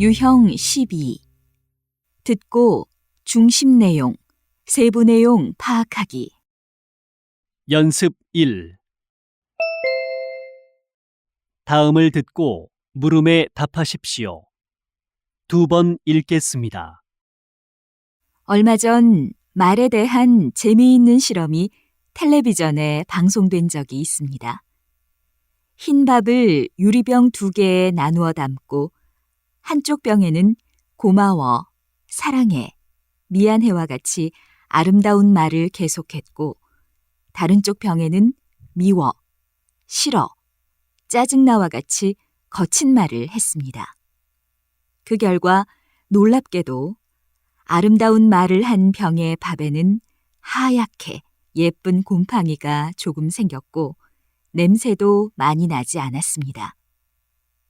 유형 12. 듣고 중심 내용, 세부 내용 파악하기. 연습 1. 다음을 듣고 물음에 답하십시오. 2번 읽겠습니다. 얼마 전 말에 대한 재미있는 실험이 텔레비전에 방송된 적이 있습니다. 흰 밥을 유리병 2개에 나누어 담고 한쪽 병에는 고마워, 사랑해, 미안해와 같이 아름다운 말을 계속했고 다른 쪽 병에는 미워, 싫어, 짜증나와 같이 거친 말을 했습니다. 그 결과 놀랍게도 아름다운 말을 한 병의 밥에는 하얗게 예쁜 곰팡이가 조금 생겼고 냄새도 많이 나지 않았습니다.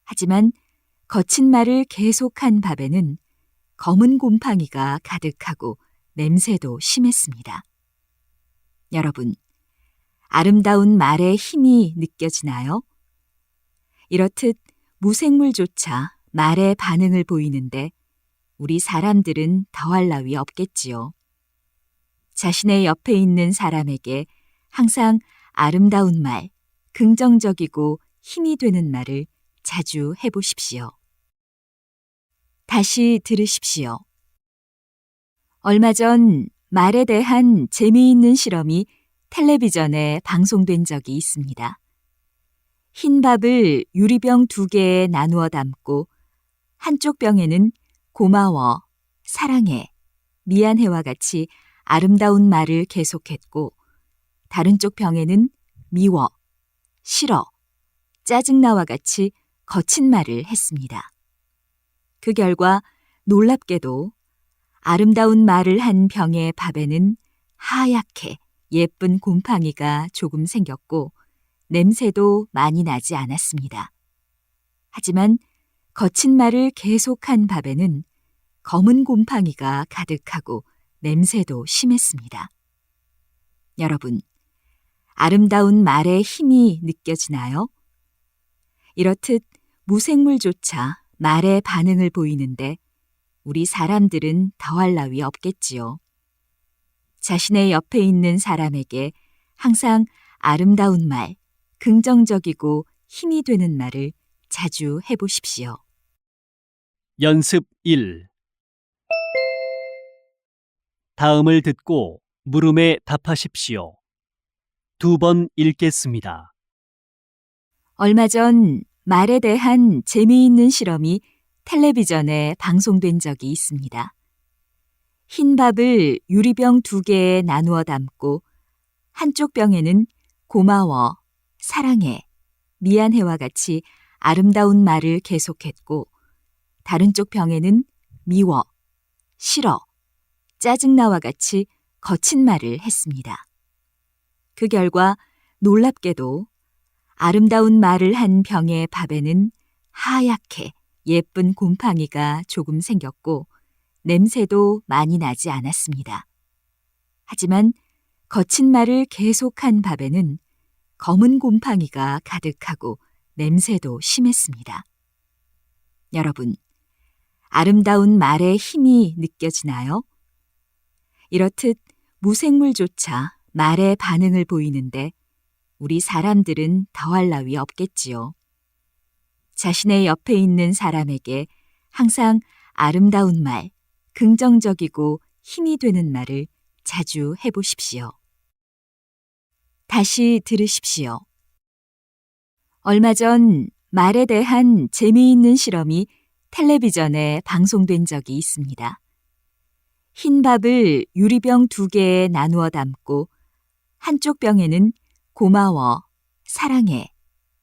하지만 거친 말을 계속한 밥에는 검은 곰팡이가 가득하고 냄새도 심했습니다. 여러분, 아름다운 말의 힘이 느껴지나요? 이렇듯 무생물조차 말의 반응을 보이는데 우리 사람들은 더할 나위 없겠지요. 자신의 옆에 있는 사람에게 항상 아름다운 말, 긍정적이고 힘이 되는 말을 자주 해보십시오. 다시 들으십시오. 얼마 전 말에 대한 재미있는 실험이 텔레비전에 방송된 적이 있습니다. 흰 밥을 유리병 2개에 나누어 담고 한쪽 병에는 고마워, 사랑해, 미안해와 같이 아름다운 말을 계속했고 다른 쪽 병에는 미워, 싫어, 짜증나와 같이 거친 말을 했습니다. 그 결과 놀랍게도 아름다운 말을 한 병의 밥에는 하얗게 예쁜 곰팡이가 조금 생겼고 냄새도 많이 나지 않았습니다. 하지만 거친 말을 계속한 밥에는 검은 곰팡이가 가득하고 냄새도 심했습니다. 여러분, 아름다운 말의 힘이 느껴지나요? 이렇듯 무생물조차 말의 반응을 보이는데 우리 사람들은 더할 나위 없겠지요. 자신의 옆에 있는 사람에게 항상 아름다운 말, 긍정적이고 힘이 되는 말을 자주 해보십시오. 연습 1. 다음을 듣고 물음에 답하십시오. 2번 읽겠습니다. 얼마 전 말에 대한 재미있는 실험이 텔레비전에 방송된 적이 있습니다. 흰 밥을 유리병 2개에 나누어 담고 한쪽 병에는 고마워, 사랑해, 미안해와 같이 아름다운 말을 계속했고 다른 쪽 병에는 미워, 싫어, 짜증나와 같이 거친 말을 했습니다. 그 결과 놀랍게도 아름다운 말을 한 병의 밥에는 하얗게 예쁜 곰팡이가 조금 생겼고 냄새도 많이 나지 않았습니다. 하지만 거친 말을 계속한 밥에는 검은 곰팡이가 가득하고 냄새도 심했습니다. 여러분, 아름다운 말의 힘이 느껴지나요? 이렇듯 무생물조차 말의 반응을 보이는데 우리 사람들은 더할 나위 없겠지요. 자신의 옆에 있는 사람에게 항상 아름다운 말, 긍정적이고 힘이 되는 말을 자주 해보십시오. 다시 들으십시오. 얼마 전 말에 대한 재미있는 실험이 텔레비전에 방송된 적이 있습니다. 흰 밥을 유리병 2개에 나누어 담고 한쪽 병에는 고마워, 사랑해,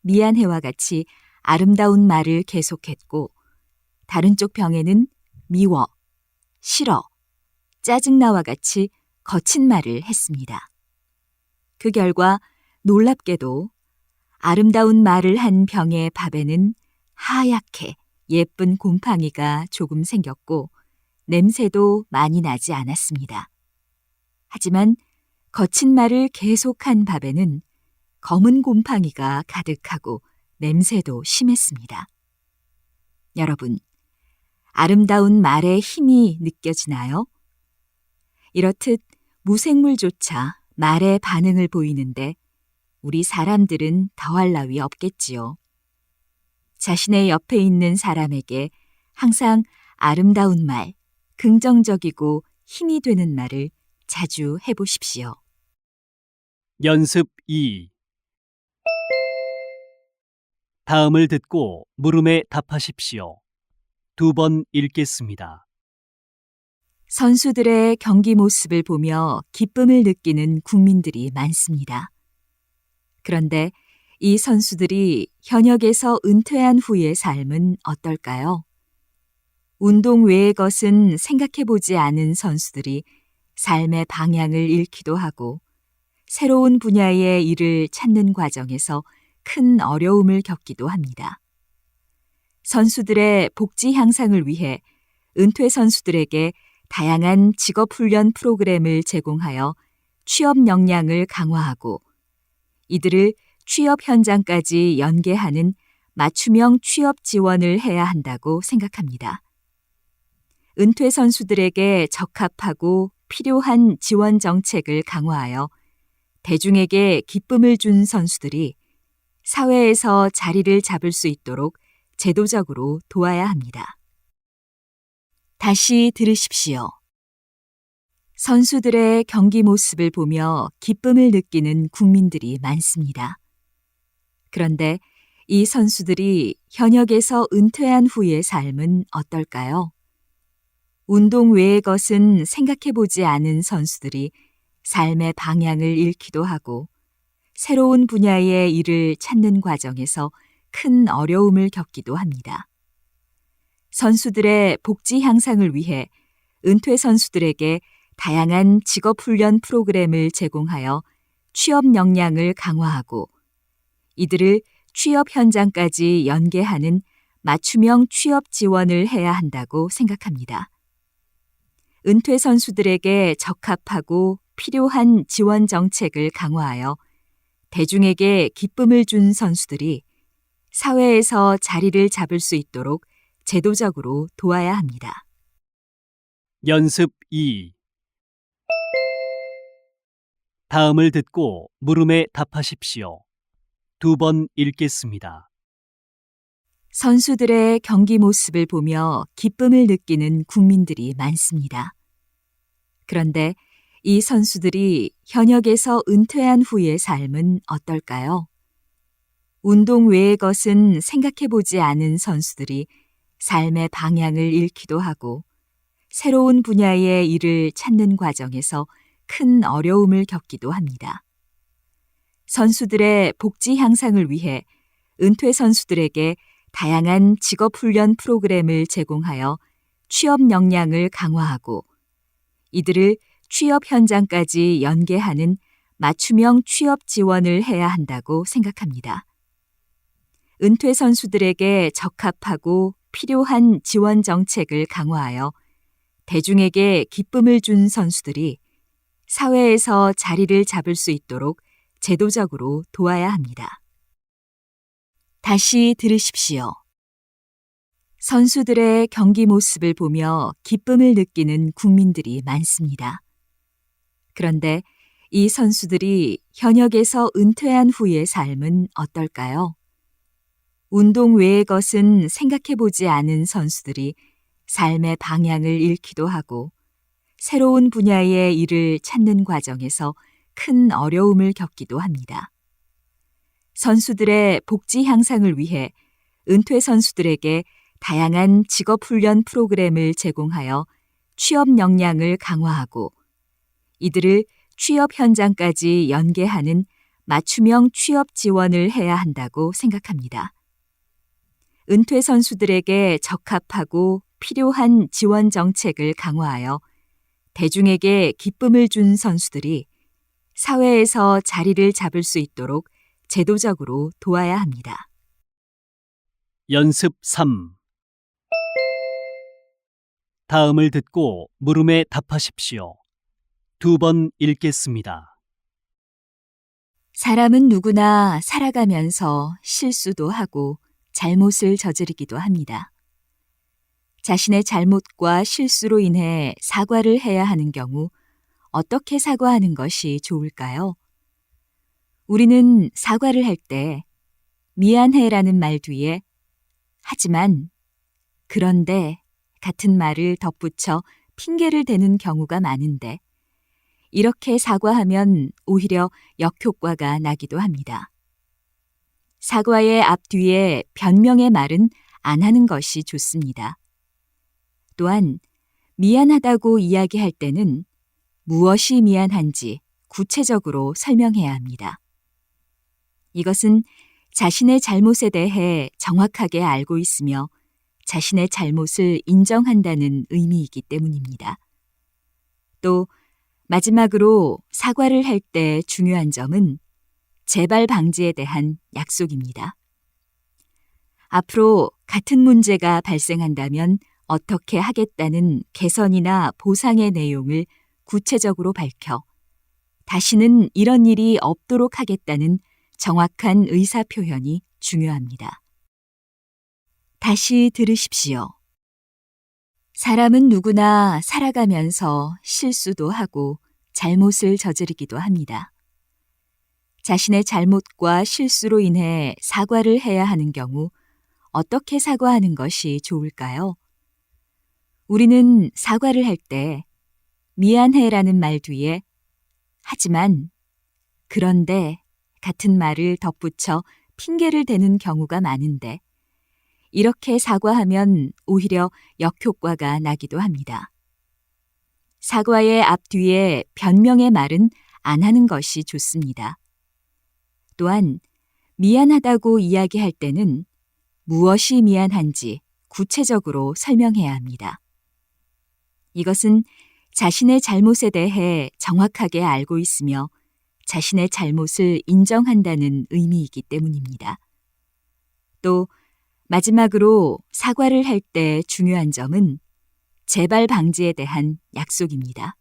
미안해와 같이 아름다운 말을 계속했고 다른 쪽 병에는 미워, 싫어, 짜증나와 같이 거친 말을 했습니다. 그 결과 놀랍게도 아름다운 말을 한 병의 밥에는 하얗게 예쁜 곰팡이가 조금 생겼고 냄새도 많이 나지 않았습니다. 하지만 거친 말을 계속한 밥에는 검은 곰팡이가 가득하고 냄새도 심했습니다. 여러분, 아름다운 말의 힘이 느껴지나요? 이렇듯 무생물조차 말의 반응을 보이는데 우리 사람들은 더할 나위 없겠지요. 자신의 옆에 있는 사람에게 항상 아름다운 말, 긍정적이고 힘이 되는 말을 자주 해보십시오. 연습 2. 다음을 듣고 물음에 답하십시오. 2번 읽겠습니다. 선수들의 경기 모습을 보며 기쁨을 느끼는 국민들이 많습니다. 그런데 이 선수들이 현역에서 은퇴한 후의 삶은 어떨까요? 운동 외의 것은 생각해보지 않은 선수들이 삶의 방향을 잃기도 하고 새로운 분야의 일을 찾는 과정에서 큰 어려움을 겪기도 합니다. 선수들의 복지 향상을 위해 은퇴 선수들에게 다양한 직업훈련 프로그램을 제공하여 취업 역량을 강화하고 이들을 취업 현장까지 연계하는 맞춤형 취업 지원을 해야 한다고 생각합니다. 은퇴 선수들에게 적합하고 필요한 지원 정책을 강화하여 대중에게 기쁨을 준 선수들이 사회에서 자리를 잡을 수 있도록 제도적으로 도와야 합니다. 다시 들으십시오. 선수들의 경기 모습을 보며 기쁨을 느끼는 국민들이 많습니다. 그런데 이 선수들이 현역에서 은퇴한 후의 삶은 어떨까요? 운동 외의 것은 생각해보지 않은 선수들이 삶의 방향을 잃기도 하고 새로운 분야의 일을 찾는 과정에서 큰 어려움을 겪기도 합니다. 선수들의 복지 향상을 위해 은퇴 선수들에게 다양한 직업훈련 프로그램을 제공하여 취업 역량을 강화하고 이들을 취업 현장까지 연계하는 맞춤형 취업 지원을 해야 한다고 생각합니다. 은퇴 선수들에게 적합하고 필요한 지원 정책을 강화하여 대중에게 기쁨을 준 선수들이 사회에서 자리를 잡을 수 있도록 제도적으로 도와야 합니다. 연습 2. 다음을 듣고 물음에 답하십시오. 2번 읽겠습니다. 선수들의 경기 모습을 보며 기쁨을 느끼는 국민들이 많습니다. 그런데 이 선수들이 현역에서 은퇴한 후의 삶은 어떨까요? 운동 외의 것은 생각해보지 않은 선수들이 삶의 방향을 잃기도 하고 새로운 분야의 일을 찾는 과정에서 큰 어려움을 겪기도 합니다. 선수들의 복지 향상을 위해 은퇴 선수들에게 다양한 직업훈련 프로그램을 제공하여 취업 역량을 강화하고 이들을 취업 현장까지 연계하는 맞춤형 취업 지원을 해야 한다고 생각합니다. 은퇴 선수들에게 적합하고 필요한 지원 정책을 강화하여 대중에게 기쁨을 준 선수들이 사회에서 자리를 잡을 수 있도록 제도적으로 도와야 합니다. 다시 들으십시오. 선수들의 경기 모습을 보며 기쁨을 느끼는 국민들이 많습니다. 그런데 이 선수들이 현역에서 은퇴한 후의 삶은 어떨까요? 운동 외의 것은 생각해보지 않은 선수들이 삶의 방향을 잃기도 하고 새로운 분야의 일을 찾는 과정에서 큰 어려움을 겪기도 합니다. 선수들의 복지 향상을 위해 은퇴 선수들에게 다양한 직업훈련 프로그램을 제공하여 취업 역량을 강화하고 이들을 취업 현장까지 연계하는 맞춤형 취업 지원을 해야 한다고 생각합니다. 은퇴 선수들에게 적합하고 필요한 지원 정책을 강화하여 대중에게 기쁨을 준 선수들이 사회에서 자리를 잡을 수 있도록 제도적으로 도와야 합니다. 연습 3. 다음을 듣고 물음에 답하십시오. 2번 읽겠습니다. 사람은 누구나 살아가면서 실수도 하고 잘못을 저지르기도 합니다. 자신의 잘못과 실수로 인해 사과를 해야 하는 경우 어떻게 사과하는 것이 좋을까요? 우리는 사과를 할 때 미안해라는 말 뒤에 하지만, 그런데 같은 말을 덧붙여 핑계를 대는 경우가 많은데 이렇게 사과하면 오히려 역효과가 나기도 합니다. 사과의 앞뒤에 변명의 말은 안 하는 것이 좋습니다. 또한 미안하다고 이야기할 때는 무엇이 미안한지 구체적으로 설명해야 합니다. 이것은 자신의 잘못에 대해 정확하게 알고 있으며 자신의 잘못을 인정한다는 의미이기 때문입니다. 또 마지막으로 사과를 할 때 중요한 점은 재발 방지에 대한 약속입니다. 앞으로 같은 문제가 발생한다면 어떻게 하겠다는 개선이나 보상의 내용을 구체적으로 밝혀 다시는 이런 일이 없도록 하겠다는 정확한 의사표현이 중요합니다. 다시 들으십시오. 사람은 누구나 살아가면서 실수도 하고 잘못을 저지르기도 합니다. 자신의 잘못과 실수로 인해 사과를 해야 하는 경우 어떻게 사과하는 것이 좋을까요? 우리는 사과를 할 때 미안해라는 말 뒤에 하지만, 그런데 같은 말을 덧붙여 핑계를 대는 경우가 많은데 이렇게 사과하면 오히려 역효과가 나기도 합니다. 사과의 앞뒤에 변명의 말은 안 하는 것이 좋습니다. 또한 미안하다고 이야기할 때는 무엇이 미안한지 구체적으로 설명해야 합니다. 이것은 자신의 잘못에 대해 정확하게 알고 있으며 자신의 잘못을 인정한다는 의미이기 때문입니다. 또 마지막으로 사과를 할 때 중요한 점은 재발 방지에 대한 약속입니다.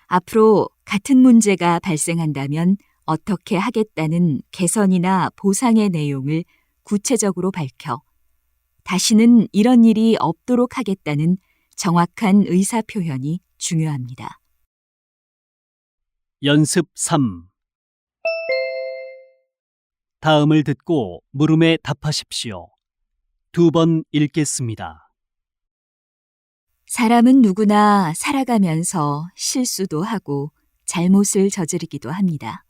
앞으로 같은 문제가 발생한다면 어떻게 하겠다는 개선이나 보상의 내용을 구체적으로 밝혀 다시는 이런 일이 없도록 하겠다는 정확한 의사표현이 중요합니다. 연습 3. 다음을 듣고 물음에 답하십시오. 2번 읽겠습니다. 사람은 누구나 살아가면서 실수도 하고 잘못을 저지르기도 합니다.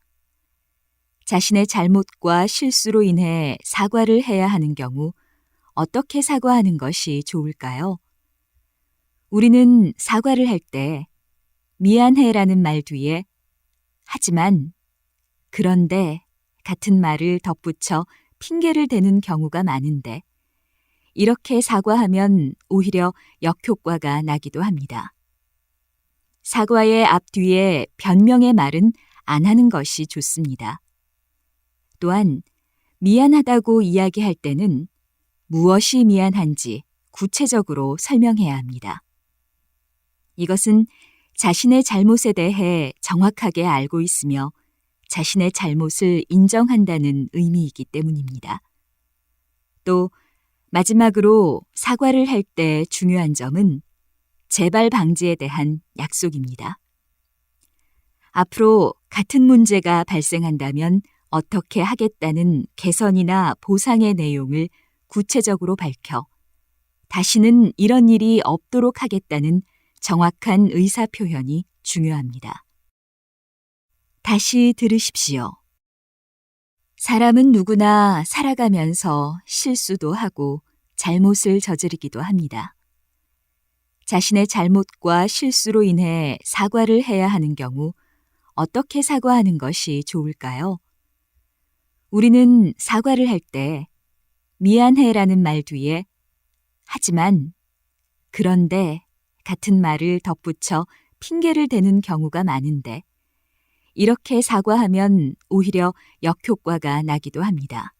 자신의 잘못과 실수로 인해 사과를 해야 하는 경우 어떻게 사과하는 것이 좋을까요? 우리는 사과를 할 때 미안해라는 말 뒤에 하지만, 그런데 같은 말을 덧붙여 핑계를 대는 경우가 많은데 이렇게 사과하면 오히려 역효과가 나기도 합니다. 사과의 앞뒤에 변명의 말은 안 하는 것이 좋습니다. 또한 미안하다고 이야기할 때는 무엇이 미안한지 구체적으로 설명해야 합니다. 이것은 자신의 잘못에 대해 정확하게 알고 있으며 자신의 잘못을 인정한다는 의미이기 때문입니다. 또 마지막으로 사과를 할 때 중요한 점은 재발 방지에 대한 약속입니다. 앞으로 같은 문제가 발생한다면 어떻게 하겠다는 개선이나 보상의 내용을 구체적으로 밝혀 다시는 이런 일이 없도록 하겠다는 정확한 의사표현이 중요합니다. 다시 들으십시오. 사람은 누구나 살아가면서 실수도 하고 잘못을 저지르기도 합니다. 자신의 잘못과 실수로 인해 사과를 해야 하는 경우 어떻게 사과하는 것이 좋을까요? 우리는 사과를 할 때 미안해라는 말 뒤에 하지만, 그런데 같은 말을 덧붙여 핑계를 대는 경우가 많은데 이렇게 사과하면 오히려 역효과가 나기도 합니다.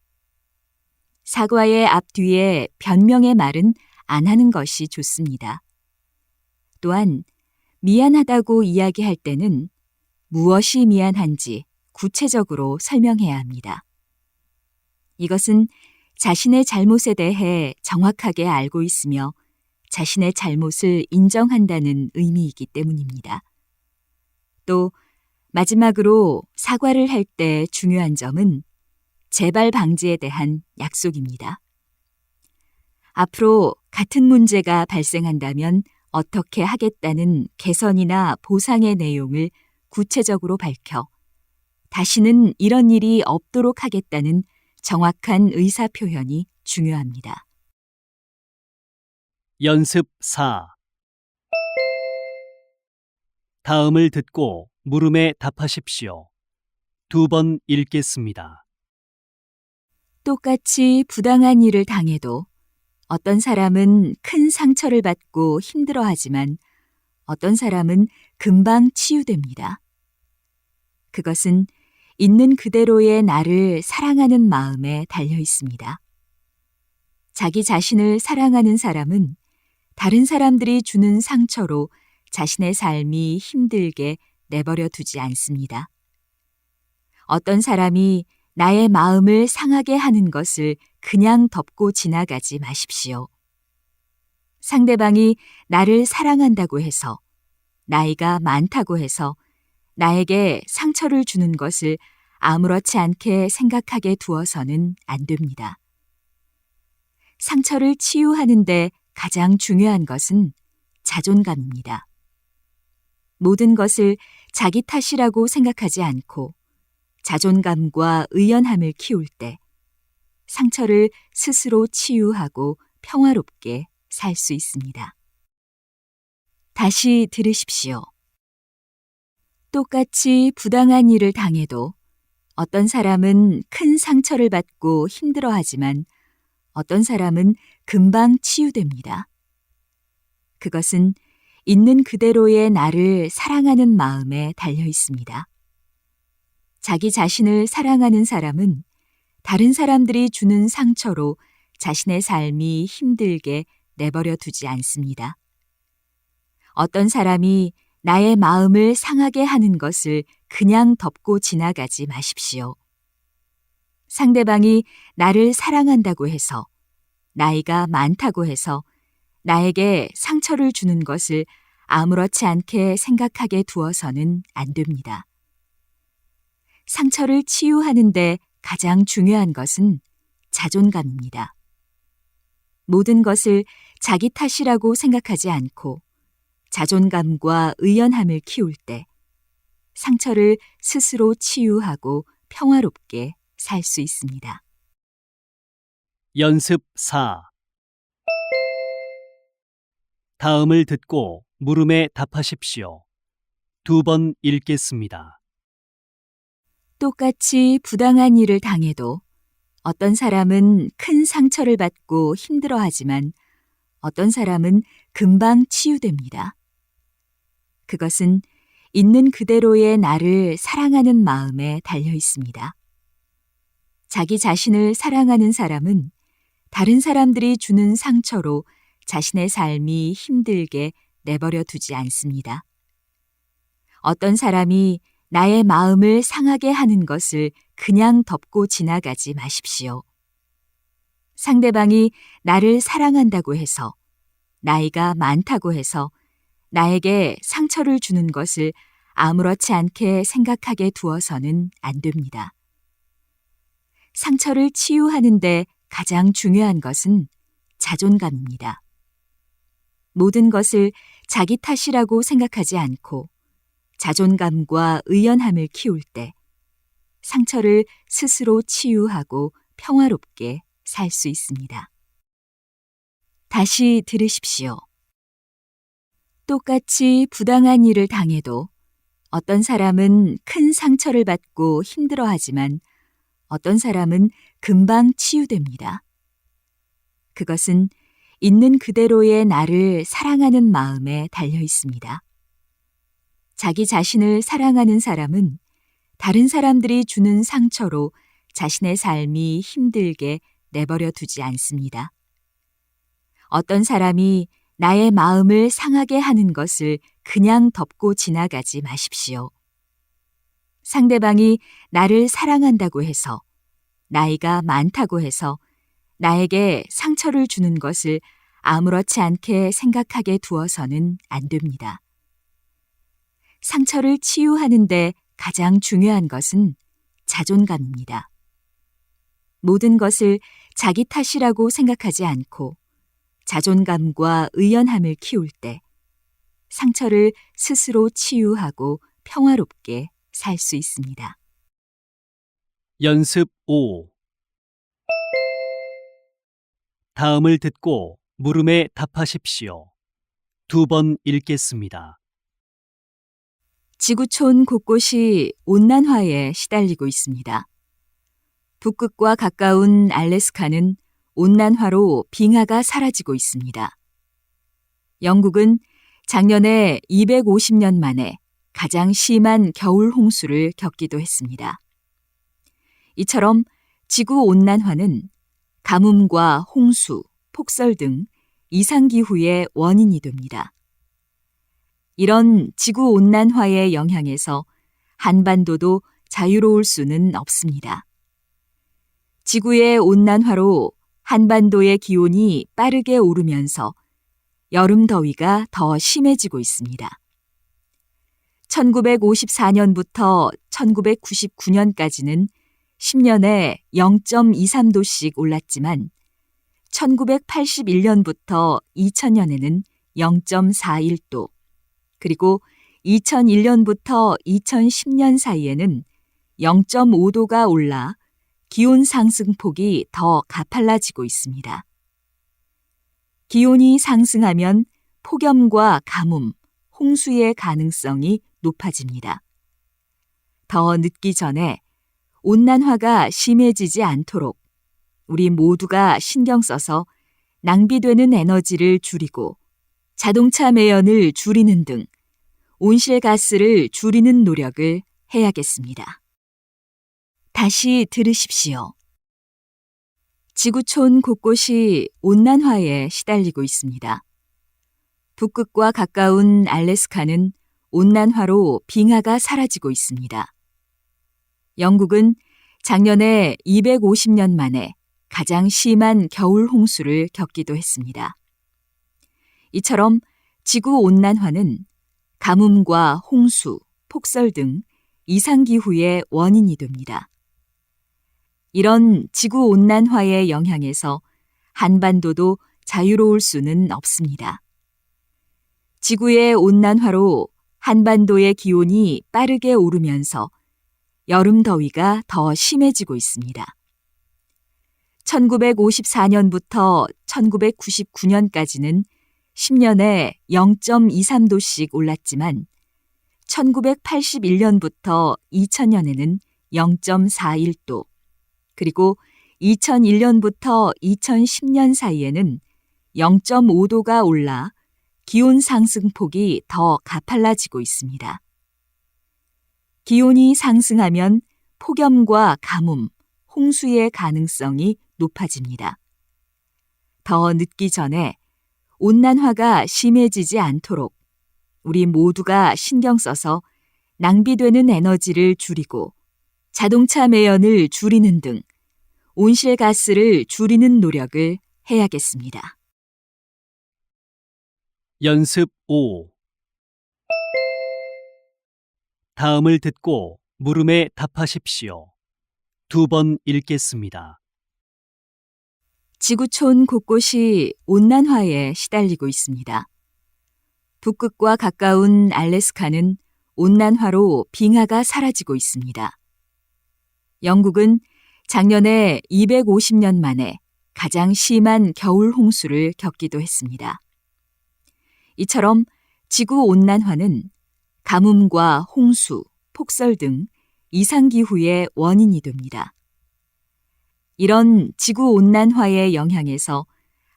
사과의 앞뒤에 변명의 말은 안 하는 것이 좋습니다. 또한 미안하다고 이야기할 때는 무엇이 미안한지 구체적으로 설명해야 합니다. 이것은 자신의 잘못에 대해 정확하게 알고 있으며 자신의 잘못을 인정한다는 의미이기 때문입니다. 또 마지막으로 사과를 할 때 중요한 점은 재발 방지에 대한 약속입니다. 앞으로 같은 문제가 발생한다면 어떻게 하겠다는 개선이나 보상의 내용을 구체적으로 밝혀 다시는 이런 일이 없도록 하겠다는 정확한 의사 표현이 중요합니다. 연습 4. 다음을 듣고 물음에 답하십시오. 2번 읽겠습니다. 똑같이 부당한 일을 당해도 어떤 사람은 큰 상처를 받고 힘들어하지만 어떤 사람은 금방 치유됩니다. 그것은 있는 그대로의 나를 사랑하는 마음에 달려 있습니다. 자기 자신을 사랑하는 사람은 다른 사람들이 주는 상처로 자신의 삶이 힘들게 내버려 두지 않습니다. 어떤 사람이 나의 마음을 상하게 하는 것을 그냥 덮고 지나가지 마십시오. 상대방이 나를 사랑한다고 해서, 나이가 많다고 해서 나에게 상처를 주는 것을 아무렇지 않게 생각하게 두어서는 안 됩니다. 상처를 치유하는데 가장 중요한 것은 자존감입니다. 모든 것을 자기 탓이라고 생각하지 않고 자존감과 의연함을 키울 때 상처를 스스로 치유하고 평화롭게 살 수 있습니다. 다시 들으십시오. 똑같이 부당한 일을 당해도 어떤 사람은 큰 상처를 받고 힘들어하지만 어떤 사람은 금방 치유됩니다. 그것은 있는 그대로의 나를 사랑하는 마음에 달려 있습니다. 자기 자신을 사랑하는 사람은 다른 사람들이 주는 상처로 자신의 삶이 힘들게 내버려 두지 않습니다. 어떤 사람이 나의 마음을 상하게 하는 것을 그냥 덮고 지나가지 마십시오. 상대방이 나를 사랑한다고 해서, 나이가 많다고 해서 나에게 상처를 주는 것을 아무렇지 않게 생각하게 두어서는 안 됩니다. 상처를 치유하는데 가장 중요한 것은 자존감입니다. 모든 것을 자기 탓이라고 생각하지 않고 자존감과 의연함을 키울 때 상처를 스스로 치유하고 평화롭게 살 수 있습니다. 연습 4. 다음을 듣고 물음에 답하십시오. 2번 읽겠습니다. 똑같이 부당한 일을 당해도 어떤 사람은 큰 상처를 받고 힘들어하지만 어떤 사람은 금방 치유됩니다. 그것은 있는 그대로의 나를 사랑하는 마음에 달려 있습니다. 자기 자신을 사랑하는 사람은 다른 사람들이 주는 상처로 자신의 삶이 힘들게 내버려 두지 않습니다. 어떤 사람이 나의 마음을 상하게 하는 것을 그냥 덮고 지나가지 마십시오. 상대방이 나를 사랑한다고 해서, 나이가 많다고 해서 나에게 상처를 주는 것을 아무렇지 않게 생각하게 두어서는 안 됩니다. 상처를 치유하는데 가장 중요한 것은 자존감입니다. 모든 것을 자기 탓이라고 생각하지 않고 자존감과 의연함을 키울 때 상처를 스스로 치유하고 평화롭게 살 수 있습니다. 다시 들으십시오. 똑같이 부당한 일을 당해도 어떤 사람은 큰 상처를 받고 힘들어하지만 어떤 사람은 금방 치유됩니다. 그것은 있는 그대로의 나를 사랑하는 마음에 달려 있습니다. 자기 자신을 사랑하는 사람은 다른 사람들이 주는 상처로 자신의 삶이 힘들게 내버려 두지 않습니다. 어떤 사람이 나의 마음을 상하게 하는 것을 그냥 덮고 지나가지 마십시오. 상대방이 나를 사랑한다고 해서, 나이가 많다고 해서 나에게 상처를 주는 것을 아무렇지 않게 생각하게 두어서는 안 됩니다. 상처를 치유하는데 가장 중요한 것은 자존감입니다. 모든 것을 자기 탓이라고 생각하지 않고 자존감과 의연함을 키울 때 상처를 스스로 치유하고 평화롭게 살 수 있습니다. 연습 5. 다음을 듣고 물음에 답하십시오. 2번 읽겠습니다. 지구촌 곳곳이 온난화에 시달리고 있습니다. 북극과 가까운 알래스카는 온난화로 빙하가 사라지고 있습니다. 영국은 작년에 250년 만에 가장 심한 겨울 홍수를 겪기도 했습니다. 이처럼 지구 온난화는 가뭄과 홍수, 폭설 등 이상기후의 원인이 됩니다. 이런 지구 온난화의 영향에서 한반도도 자유로울 수는 없습니다. 지구의 온난화로 한반도의 기온이 빠르게 오르면서 여름 더위가 더 심해지고 있습니다. 1954년부터 1999년까지는 10년에 0.23도씩 올랐지만 1981년부터 2000년에는 0.41도, 그리고 2001년부터 2010년 사이에는 0.5도가 올라 기온 상승폭이 더 가팔라지고 있습니다. 기온이 상승하면 폭염과 가뭄, 홍수의 가능성이 높아집니다. 더 늦기 전에 온난화가 심해지지 않도록 우리 모두가 신경 써서 낭비되는 에너지를 줄이고 자동차 매연을 줄이는 등 온실가스를 줄이는 노력을 해야겠습니다. 다시 들으십시오. 지구촌 곳곳이 온난화에 시달리고 있습니다. 북극과 가까운 알래스카는 온난화로 빙하가 사라지고 있습니다. 영국은 작년에 250년 만에 가장 심한 겨울 홍수를 겪기도 했습니다. 이처럼 지구 온난화는 가뭄과 홍수, 폭설 등 이상기후의 원인이 됩니다. 이런 지구 온난화의 영향에서 한반도도 자유로울 수는 없습니다. 지구의 온난화로 한반도의 기온이 빠르게 오르면서 여름 더위가 더 심해지고 있습니다. 1954년부터 1999년까지는 10년에 0.23도씩 올랐지만 1981년부터 2000년에는 0.41도, 그리고 2001년부터 2010년 사이에는 0.5도가 올라 기온 상승폭이 더 가팔라지고 있습니다. 기온이 상승하면 폭염과 가뭄, 홍수의 가능성이 높아집니다. 더 늦기 전에 온난화가 심해지지 않도록 우리 모두가 신경 써서 낭비되는 에너지를 줄이고 자동차 매연을 줄이는 등 온실가스를 줄이는 노력을 해야겠습니다. 연습 5. 다음을 듣고 물음에 답하십시오. 2번 읽겠습니다. 지구촌 곳곳이 온난화에 시달리고 있습니다. 북극과 가까운 알래스카는 온난화로 빙하가 사라지고 있습니다. 영국은 작년에 250년 만에 가장 심한 겨울 홍수를 겪기도 했습니다. 이처럼 지구 온난화는 가뭄과 홍수, 폭설 등 이상기후의 원인이 됩니다. 이런 지구 온난화의 영향에서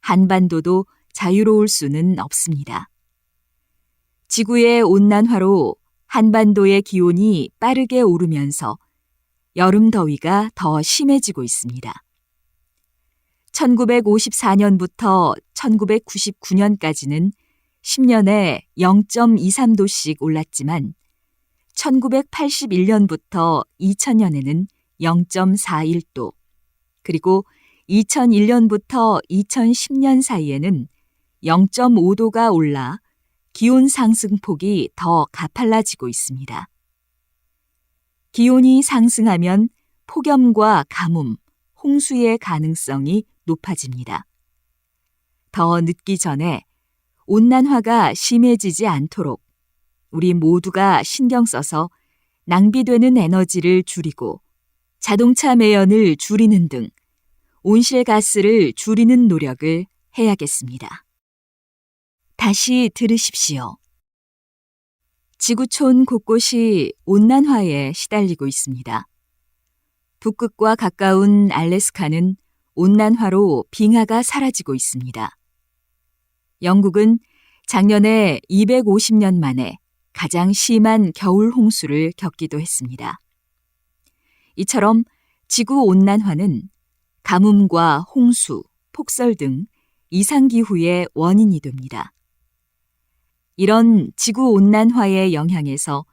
한반도도 자유로울 수는 없습니다. 지구의 온난화로 한반도의 기온이 빠르게 오르면서 여름 더위가 더 심해지고 있습니다. 1954년부터 1999년까지는 10년에 0.23도씩 올랐지만 1981년부터 2000년에는 0.41도, 그리고 2001년부터 2010년 사이에는 0.5도가 올라 기온 상승폭이 더 가팔라지고 있습니다. 기온이 상승하면 폭염과 가뭄, 홍수의 가능성이 높아집니다. 더 늦기 전에 온난화가 심해지지 않도록 우리 모두가 신경 써서 낭비되는 에너지를 줄이고 자동차 매연을 줄이는 등 온실가스를 줄이는 노력을 해야겠습니다. 다시 들으십시오. 지구촌 곳곳이 온난화에 시달리고 있습니다. 북극과 가까운 알래스카는 온난화로 빙하가 사라지고 있습니다. 영국은 작년에 250년 만에 가장 심한 겨울 홍수를 겪기도 했습니다. 이처럼 지구온난화는 가뭄과 홍수, 폭설 등 이상기후의 원인이 됩니다. 이런 지구온난화의 영향에서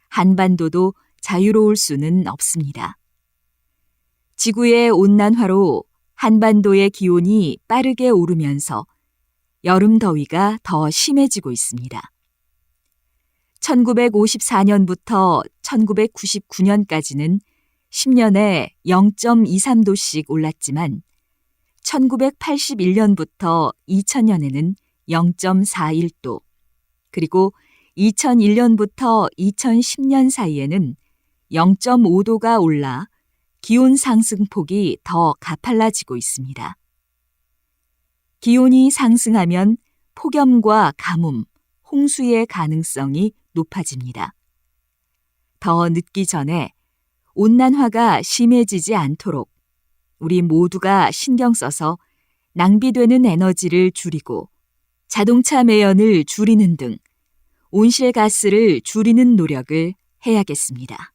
한반도도 자유로울 수는 없습니다. 지구의 온난화로 한반도의 기온이 빠르게 오르면서 여름 더위가 더 심해지고 있습니다. 1954년부터 1999년까지는 10년에 0.23도씩 올랐지만 1981년부터 2000년에는 0.41도, 그리고 2001년부터 2010년 사이에는 0.5도가 올라 기온 상승폭이 더 가팔라지고 있습니다. 기온이 상승하면 폭염과 가뭄, 홍수의 가능성이 높아집니다. 더 늦기 전에 온난화가 심해지지 않도록 우리 모두가 신경 써서 낭비되는 에너지를 줄이고 자동차 매연을 줄이는 등 온실가스를 줄이는 노력을 해야겠습니다.